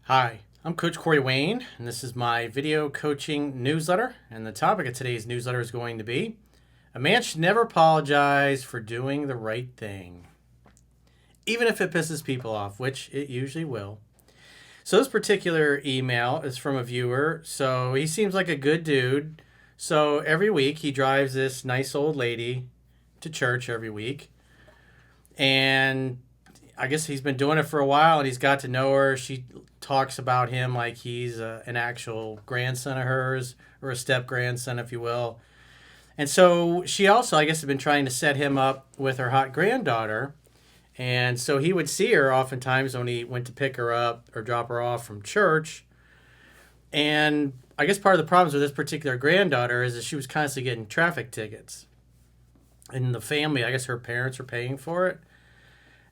Hi, I'm Coach Corey Wayne, and this is my video coaching newsletter. And the topic of today's newsletter is going to be a man should never apologize for doing the right thing, even if it pisses people off, which it usually will. So, this particular email is from a viewer. So, he seems like a good dude. So, every week he drives this nice old lady to church every week. And I guess he's been doing it for a while and he's got to know her. She talks about him like he's an actual grandson of hers, or a step grandson, if you will. And so she also, I guess, had been trying to set him up with her hot granddaughter. And so he would see her oftentimes when he went to pick her up or drop her off from church. And I guess part of the problems with this particular granddaughter is that she was constantly getting traffic tickets. And the family, I guess her parents were paying for it.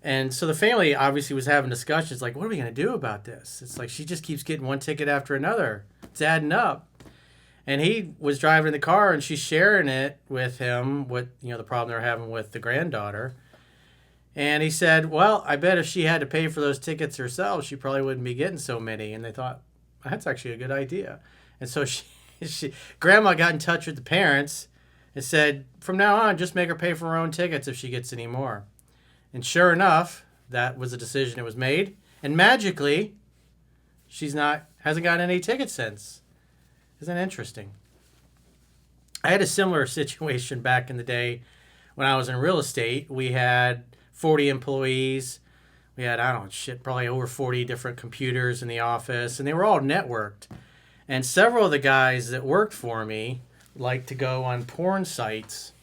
And so the family obviously was having discussions like, what are we going to do about this? It's like she just keeps getting one ticket after another. It's adding up. And he was driving the car and she's sharing it with him, with the problem they're having with the granddaughter. And he said, well, I bet if she had to pay for those tickets herself, she probably wouldn't be getting so many. And they thought, that's actually a good idea. And so grandma got in touch with the parents and said, from now on, just make her pay for her own tickets if she gets any more. And sure enough, that was a decision that was made. And magically, hasn't gotten any tickets since. Isn't that interesting? I had a similar situation back in the day when I was in real estate. We had 40 employees. We had, probably over 40 different computers in the office. And they were all networked. And several of the guys that worked for me liked to go on porn sites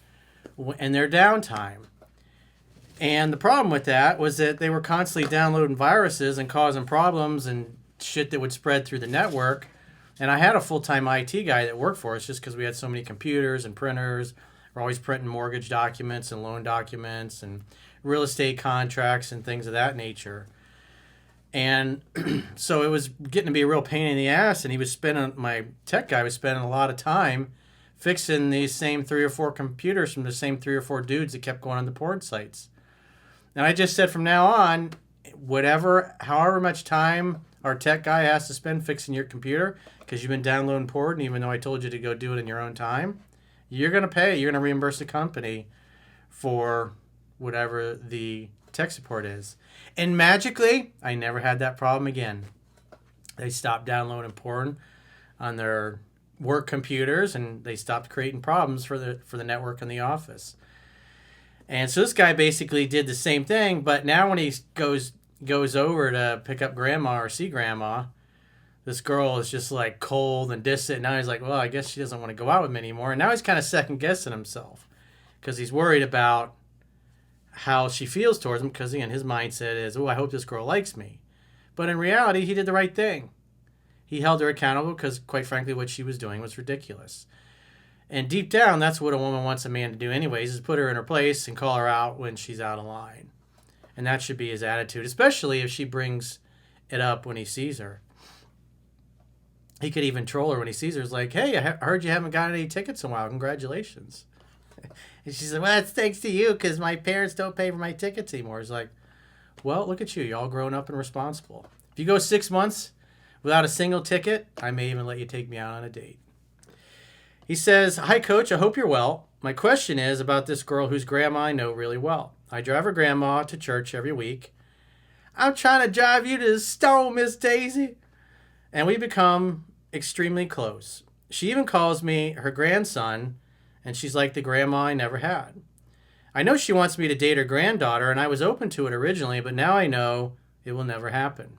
in their downtime. And the problem with that was that they were constantly downloading viruses and causing problems and shit that would spread through the network. And I had a full-time IT guy that worked for us just because we had so many computers and printers. We're always printing mortgage documents and loan documents and real estate contracts and things of that nature. And so it was getting to be a real pain in the ass. And my tech guy was spending a lot of time fixing these same 3 or 4 computers from the same 3 or 4 dudes that kept going on the porn sites. And I just said from now on, however much time our tech guy has to spend fixing your computer because you've been downloading porn, even though I told you to go do it in your own time, you're going to pay. You're going to reimburse the company for whatever the tech support is. And magically, I never had that problem again. They stopped downloading porn on their work computers, and they stopped creating problems for the network in the office. And so this guy basically did the same thing, but now when he goes over to pick up grandma or see grandma, this girl is just like cold and distant. Now he's like, well, I guess she doesn't want to go out with me anymore. And now he's kind of second guessing himself because he's worried about how she feels towards him because, again, his mindset is, I hope this girl likes me. But in reality, he did the right thing. He held her accountable because, quite frankly, what she was doing was ridiculous. And deep down, that's what a woman wants a man to do anyways, is put her in her place and call her out when she's out of line. And that should be his attitude, especially if she brings it up when he sees her. He could even troll her when he sees her. It's like, hey, I heard you haven't got any tickets in a while. Congratulations. And she's like, well, it's thanks to you because my parents don't pay for my tickets anymore. It's like, well, look at you. You're all grown up and responsible. If you go 6 months without a single ticket, I may even let you take me out on a date. He says, hi, Coach. I hope you're well. My question is about this girl whose grandma I know really well. I drive her grandma to church every week. I'm trying to drive you to the stone, Miss Daisy. And we become extremely close. She even calls me her grandson, and she's like the grandma I never had. I know she wants me to date her granddaughter, and I was open to it originally, but now I know it will never happen.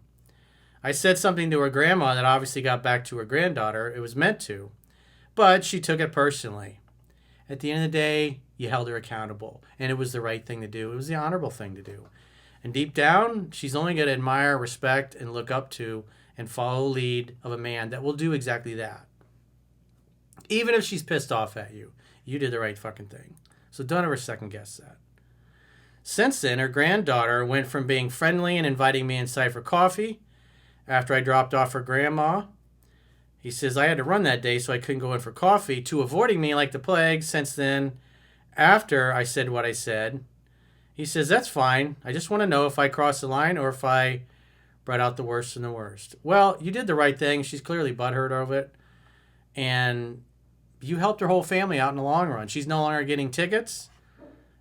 I said something to her grandma that obviously got back to her granddaughter. It was meant to. But she took it personally. At the end of the day, you held her accountable. And it was the right thing to do. It was the honorable thing to do. And deep down, she's only going to admire, respect, and look up to and follow the lead of a man that will do exactly that. Even if she's pissed off at you, you did the right fucking thing. So don't ever second guess that. Since then, her granddaughter went from being friendly and inviting me inside for coffee after I dropped off her grandma. He says, I had to run that day, so I couldn't go in for coffee, to avoiding me like the plague. Since then, after I said what I said, he says, that's fine. I just want to know if I crossed the line or if I brought out the worst and the worst. Well, you did the right thing. She's clearly butthurt over it. And you helped her whole family out in the long run. She's no longer getting tickets.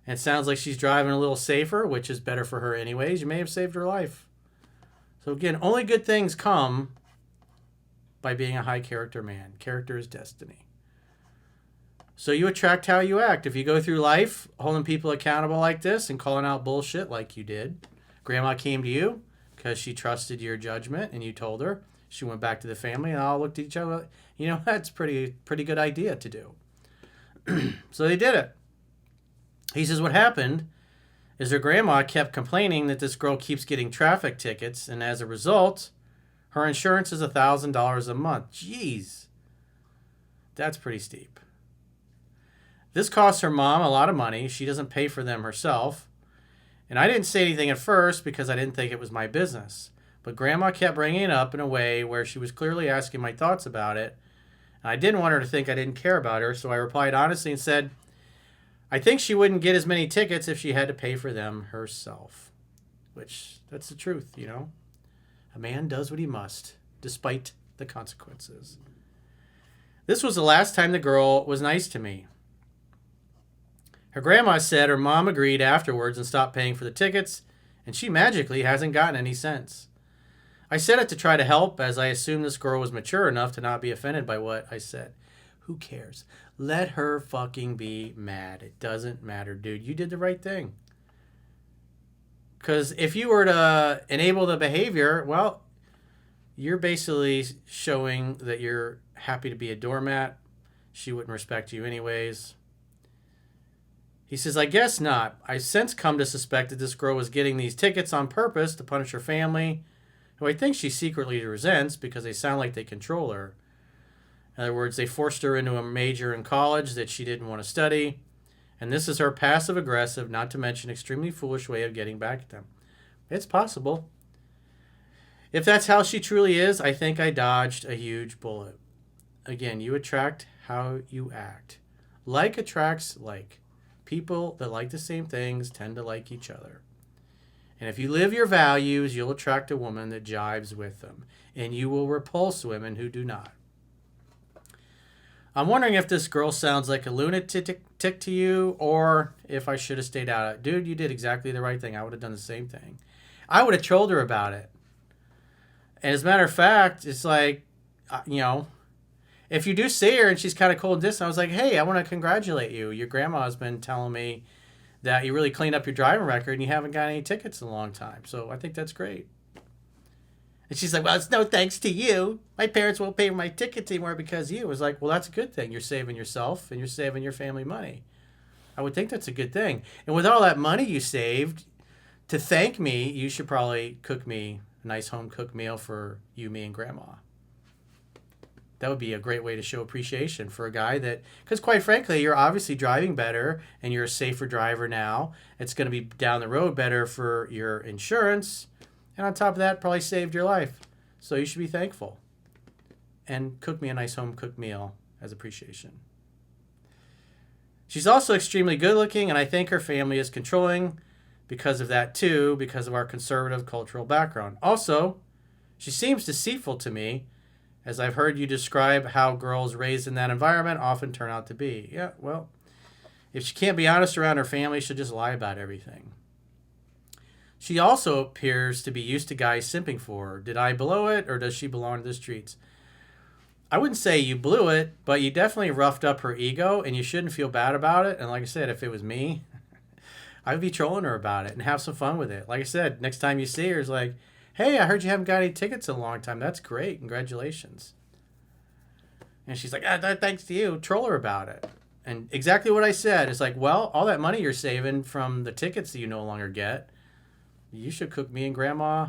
And it sounds like she's driving a little safer, which is better for her anyways. You may have saved her life. So again, only good things come by being a high character man. Character is destiny. So you attract how you act. If you go through life holding people accountable like this and calling out bullshit like you did, Grandma came to you because she trusted your judgment and you told her. She went back to the family and all looked at each other. You know, that's pretty good idea to do. So they did it. He says what happened is her grandma kept complaining that this girl keeps getting traffic tickets, and as a result, her insurance is $1,000 a month. Jeez. That's pretty steep. This costs her mom a lot of money. She doesn't pay for them herself. And I didn't say anything at first because I didn't think it was my business. But Grandma kept bringing it up in a way where she was clearly asking my thoughts about it. And I didn't want her to think I didn't care about her, so I replied honestly and said, I think she wouldn't get as many tickets if she had to pay for them herself. Which, that's the truth, you know. A man does what he must, despite the consequences. This was the last time the girl was nice to me. Her grandma said her mom agreed afterwards and stopped paying for the tickets, and she magically hasn't gotten any since. I said it to try to help, as I assumed this girl was mature enough to not be offended by what I said. Who cares? Let her fucking be mad. It doesn't matter, dude. You did the right thing. Because if you were to enable the behavior, well, you're basically showing that you're happy to be a doormat. She wouldn't respect you anyways. He says, I guess not. I've since come to suspect that this girl was getting these tickets on purpose to punish her family, who I think she secretly resents because they sound like they control her. In other words, they forced her into a major in college that she didn't want to study. And this is her passive-aggressive, not to mention extremely foolish way of getting back at them. It's possible. If that's how she truly is, I think I dodged a huge bullet. Again, you attract how you act. Like attracts like. People that like the same things tend to like each other. And if you live your values, you'll attract a woman that jives with them. And you will repulse women who do not. I'm wondering if this girl sounds like a lunatic to you, or if I should have stayed out. Dude, you did exactly the right thing. I would have done the same thing. I would have trolled her about it. And as a matter of fact, it's like, you know, if you do see her and she's kind of cold and distant, I was like, hey, I want to congratulate you. Your grandma has been telling me that you really cleaned up your driving record and you haven't got any tickets in a long time. So I think that's great. And she's like, well, it's no thanks to you. My parents won't pay for my tickets anymore because of you. I was like, well, that's a good thing. You're saving yourself and you're saving your family money. I would think that's a good thing. And with all that money you saved, to thank me, you should probably cook me a nice home-cooked meal for you, me, and Grandma. That would be a great way to show appreciation for a guy that, because quite frankly, you're obviously driving better and you're a safer driver now. It's going to be down the road better for your insurance. And on top of that, probably saved your life. So you should be thankful. And cook me a nice home-cooked meal as appreciation. She's also extremely good-looking, and I think her family is controlling because of that too, because of our conservative cultural background. Also, she seems deceitful to me, as I've heard you describe how girls raised in that environment often turn out to be. Yeah, well, if she can't be honest around her family, she'll just lie about everything. She also appears to be used to guys simping for her. Did I blow it, or does she belong to the streets? I wouldn't say you blew it, but you definitely roughed up her ego, and you shouldn't feel bad about it. And like I said, if it was me, I'd be trolling her about it and have some fun with it. Like I said, next time you see her, it's like, hey, I heard you haven't got any tickets in a long time. That's great. Congratulations. And she's like, thanks to you. Troll her about it. And exactly what I said. It's like, well, all that money you're saving from the tickets that you no longer get, you should cook me and Grandma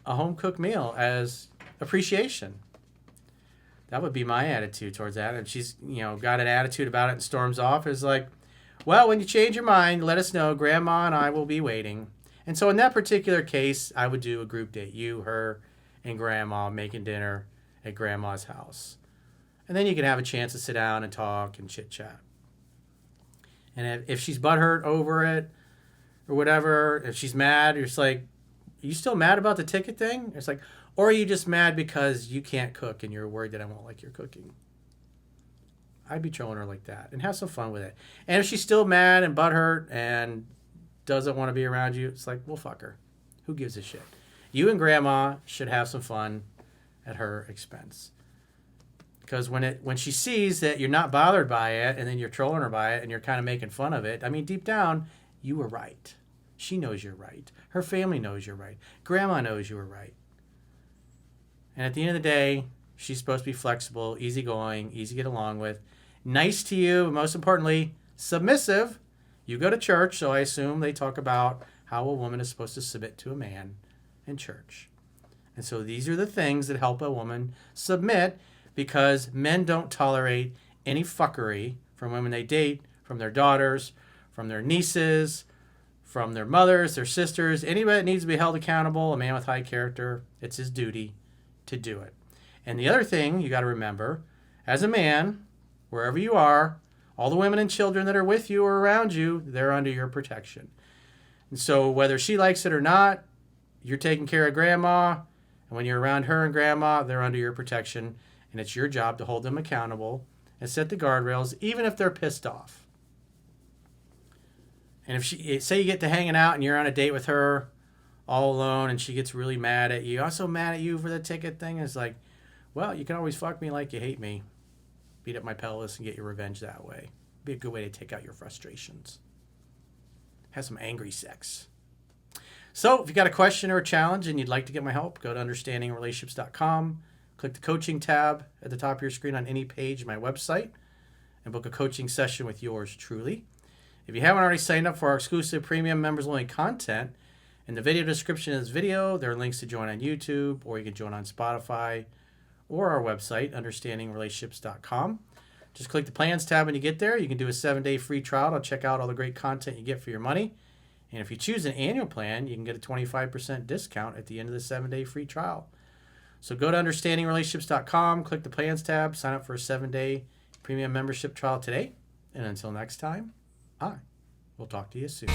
a home-cooked meal as appreciation. That would be my attitude towards that. And she's, got an attitude about it and storms off. It's like, well, when you change your mind, let us know. Grandma and I will be waiting. And so in that particular case, I would do a group date. You, her, and Grandma making dinner at Grandma's house. And then you can have a chance to sit down and talk and chit-chat. And if she's butthurt over it or whatever, if she's mad, you're just like, Are you still mad about the ticket thing? It's like, or are you just mad because you can't cook and you're worried that I won't like your cooking? I'd be trolling her like that and have some fun with it. And if she's still mad and butthurt and doesn't want to be around you, it's like, well, fuck her. Who gives a shit? You and grandma should have some fun at her expense. Because when she sees that you're not bothered by it and then you're trolling her by it and you're kind of making fun of it, I mean, deep down, you were right. She knows you're right. Her family knows you're right. Grandma knows you were right. And at the end of the day, she's supposed to be flexible, easygoing, easy to get along with, nice to you, and most importantly, submissive. You go to church, so I assume they talk about how a woman is supposed to submit to a man in church. And so these are the things that help a woman submit, because men don't tolerate any fuckery from women they date, from their daughters, from their nieces, from their mothers, their sisters. Anybody that needs to be held accountable, a man with high character, it's his duty to do it. And the other thing you got to remember, as a man, wherever you are, all the women and children that are with you or around you, they're under your protection. And so whether she likes it or not, you're taking care of grandma. And when you're around her and grandma, they're under your protection. And it's your job to hold them accountable and set the guardrails, even if they're pissed off. And if she, say you get to hanging out and you're on a date with her all alone and she gets really mad at you, I'm so mad at you for the ticket thing, it's like, well, you can always fuck me like you hate me. Beat up my pelvis and get your revenge that way. Be a good way to take out your frustrations. Have some angry sex. So if you got a question or a challenge and you'd like to get my help, go to understandingrelationships.com. Click the coaching tab at the top of your screen on any page of my website and book a coaching session with yours truly. If you haven't already signed up for our exclusive premium members-only content, in the video description of this video, there are links to join on YouTube, or you can join on Spotify, or our website, understandingrelationships.com. Just click the plans tab when you get there. You can do a 7-day free trial to check out all the great content you get for your money. And if you choose an annual plan, you can get a 25% discount at the end of the 7-day free trial. So go to understandingrelationships.com, click the plans tab, sign up for a 7-day premium membership trial today. And until next time, I will talk to you soon.